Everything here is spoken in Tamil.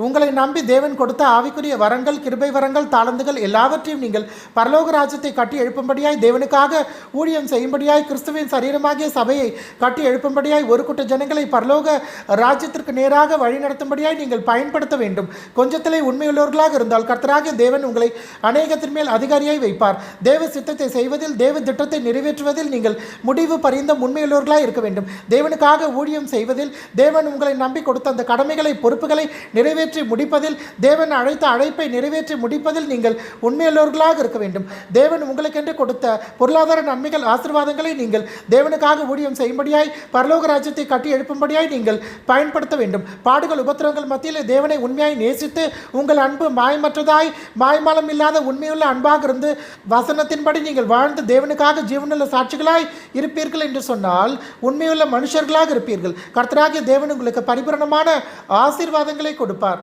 உங்களை நம்பி தேவன் கொடுத்த ஆவிக்குரிய வரங்கள், கிருபை வரங்கள், தாளந்துகள் எல்லாவற்றையும் நீங்கள் பரலோக ராஜ்யத்தை கட்டி எழுப்பும்படியாய், தேவனுக்காக ஊழியம் செய்யும்படியாய், கிறிஸ்துவின் சரீரமாகிய சபையை கட்டி எழுப்பும்படியாய், ஒரு கூட்ட ஜனங்களை பரலோக ராஜ்யத்திற்கு நேராக வழிநடத்தும்படியாய் நீங்கள் பயன்படுத்த வேண்டும். கொஞ்சத்திலே உண்மையுள்ளவர்களாக இருந்தால் கர்த்தராகிய தேவன் உங்களை அநேகத்தின் மேல் அதிகாரியாய் வைப்பார். தேவ சித்தத்தை செய்வதில், தேவ திட்டத்தை நிறைவேற்றுவதில் நீங்கள் முடிவு பரிந்தும் உண்மையுள்ளவர்களாக இருக்க வேண்டும். தேவனுக்காக ஊழியம் செய்வதில், தேவன் உங்களை நம்பி கொடுத்த அந்த கடமைகளை, பொறுப்புகளை நிறைவேற்றி முடிப்பதில், தேவன் அழைத்த அழைப்பை நிறைவேற்றி முடிப்பதில் நீங்கள் உண்மையுள்ளவர்களாக இருக்க வேண்டும். தேவன் உங்களுக்கென்று கொடுத்த பொருளாதார நன்மைகள், ஆசீர்வாதங்களை நீங்கள் தேவனுக்காக ஊழியம் செய்யும்படியாய், பரலோக ராஜ்யத்தை கட்டி எழுப்பும்படியாய் நீங்கள் பயன்படுத்த வேண்டும். பாடுகள், உபத்திரவங்கள் மத்தியில் தேவனை உண்மையாய் நேசித்து, உங்கள் அன்பு மாயமற்றதாய், மாய்மாலம் இல்லாத உண்மையுள்ள அன்பாக இருந்து, வசனத்தின்படி நீங்கள் வாழ்ந்து தேவனுக்காக ஜீவனுள்ள சாட்சிகளாய் இருப்பீர்கள் என்று சொன்னால் உண்மையுள்ள மனுஷர்களாக இருப்பீர்கள். கர்த்தராகிய தேவன் உங்களுக்கு பரிபூரணமான ஆசீர்வாதங்களை கொடுப்பார்.